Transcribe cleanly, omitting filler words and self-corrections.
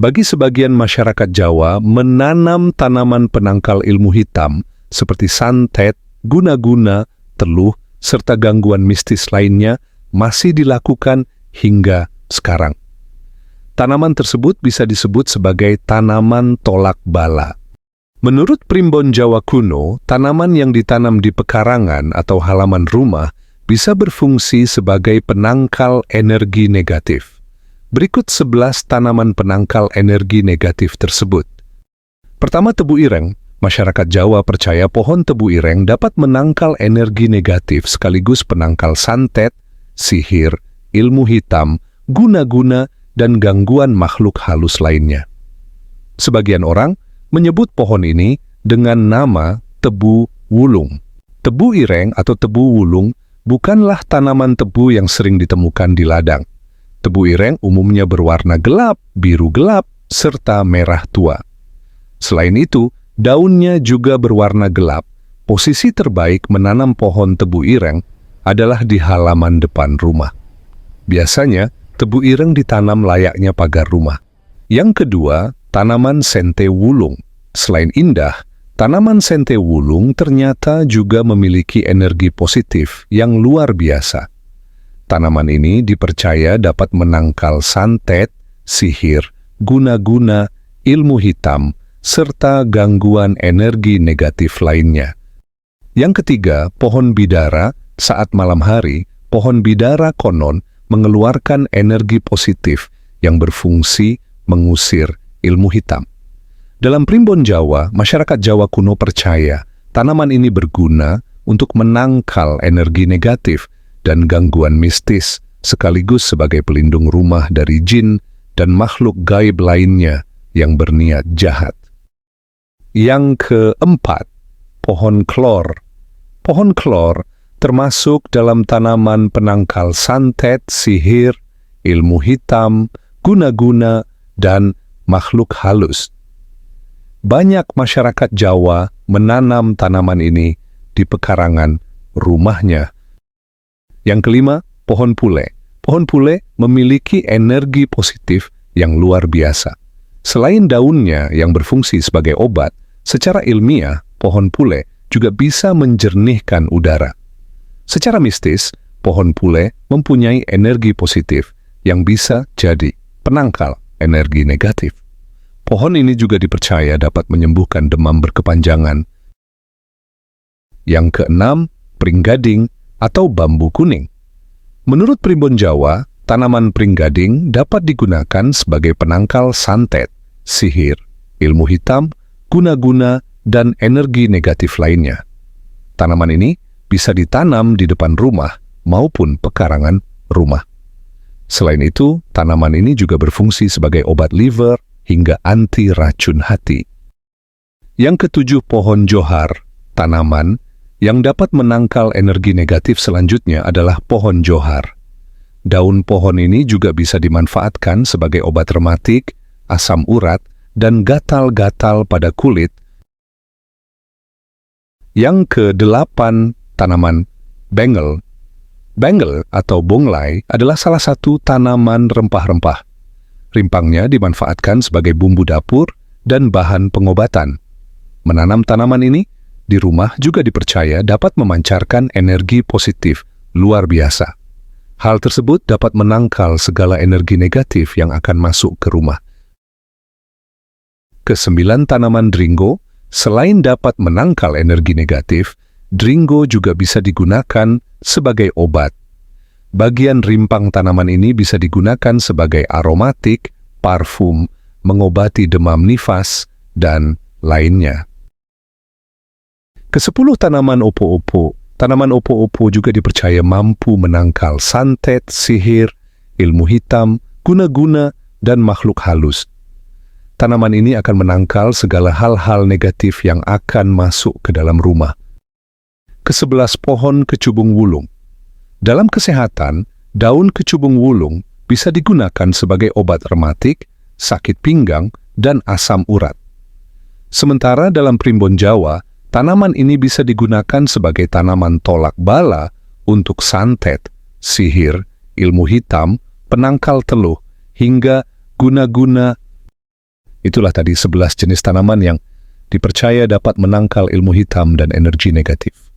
Bagi sebagian masyarakat Jawa, menanam tanaman penangkal ilmu hitam seperti santet, guna-guna, teluh, serta gangguan mistis lainnya masih dilakukan hingga sekarang. Tanaman tersebut bisa disebut sebagai tanaman tolak bala. Menurut primbon Jawa kuno, tanaman yang ditanam di pekarangan atau halaman rumah bisa berfungsi sebagai penangkal energi negatif. Berikut 11 tanaman penangkal energi negatif tersebut. Pertama, tebu ireng. Masyarakat Jawa percaya pohon tebu ireng dapat menangkal energi negatif sekaligus penangkal santet, sihir, ilmu hitam, guna-guna, dan gangguan makhluk halus lainnya. Sebagian orang menyebut pohon ini dengan nama tebu wulung. Tebu ireng atau tebu wulung bukanlah tanaman tebu yang sering ditemukan di ladang. Tebu ireng umumnya berwarna gelap, biru gelap, serta merah tua. Selain itu, daunnya juga berwarna gelap. Posisi terbaik menanam pohon tebu ireng adalah di halaman depan rumah. Biasanya, tebu ireng ditanam layaknya pagar rumah. Yang kedua, tanaman sente wulung. Selain indah, tanaman sente wulung ternyata juga memiliki energi positif yang luar biasa. Tanaman ini dipercaya dapat menangkal santet, sihir, guna-guna, ilmu hitam, serta gangguan energi negatif lainnya. Yang ketiga, pohon bidara. Saat malam hari, pohon bidara konon mengeluarkan energi positif yang berfungsi mengusir ilmu hitam. Dalam primbon Jawa, masyarakat Jawa kuno percaya tanaman ini berguna untuk menangkal energi negatif dan gangguan mistis, sekaligus sebagai pelindung rumah dari jin dan makhluk gaib lainnya yang berniat jahat. Yang keempat, pohon klor. Pohon klor termasuk dalam tanaman penangkal santet, sihir, ilmu hitam, guna-guna, dan makhluk halus. Banyak masyarakat Jawa menanam tanaman ini di pekarangan rumahnya. Yang kelima, pohon pule. Pohon pule memiliki energi positif yang luar biasa. Selain daunnya yang berfungsi sebagai obat, secara ilmiah, pohon pule juga bisa menjernihkan udara. Secara mistis, pohon pule mempunyai energi positif yang bisa jadi penangkal energi negatif. Pohon ini juga dipercaya dapat menyembuhkan demam berkepanjangan. Yang keenam, pringgading atau bambu kuning. Menurut primbon Jawa, tanaman pringgading dapat digunakan sebagai penangkal santet, sihir, ilmu hitam, guna-guna, dan energi negatif lainnya. Tanaman ini bisa ditanam di depan rumah maupun pekarangan rumah. Selain itu, tanaman ini juga berfungsi sebagai obat liver hingga anti racun hati. Yang ketujuh, pohon johar. Tanaman yang dapat menangkal energi negatif selanjutnya adalah pohon johar. Daun pohon ini juga bisa dimanfaatkan sebagai obat rematik, asam urat, dan gatal-gatal pada kulit. Yang kedelapan, tanaman bengel. Bengel atau bonglai adalah salah satu tanaman rempah-rempah. Rimpangnya dimanfaatkan sebagai bumbu dapur dan bahan pengobatan. Menanam tanaman ini di rumah juga dipercaya dapat memancarkan energi positif luar biasa. Hal tersebut dapat menangkal segala energi negatif yang akan masuk ke rumah. Kesembilan, tanaman dringo. Selain dapat menangkal energi negatif, dringo juga bisa digunakan sebagai obat. Bagian rimpang tanaman ini bisa digunakan sebagai aromatik, parfum, mengobati demam nifas, dan lainnya. Kesepuluh, tanaman opo-opo. Tanaman opo-opo juga dipercaya mampu menangkal santet, sihir, ilmu hitam, guna-guna, dan makhluk halus. Tanaman ini akan menangkal segala hal-hal negatif yang akan masuk ke dalam rumah. Ke-11, pohon kecubung wulung. Dalam kesehatan, daun kecubung wulung bisa digunakan sebagai obat rematik, sakit pinggang, dan asam urat. Sementara dalam primbon Jawa, tanaman ini bisa digunakan sebagai tanaman tolak bala untuk santet, sihir, ilmu hitam, penangkal teluh, hingga guna-guna Itulah tadi 11 jenis tanaman yang dipercaya dapat menangkal ilmu hitam dan energi negatif.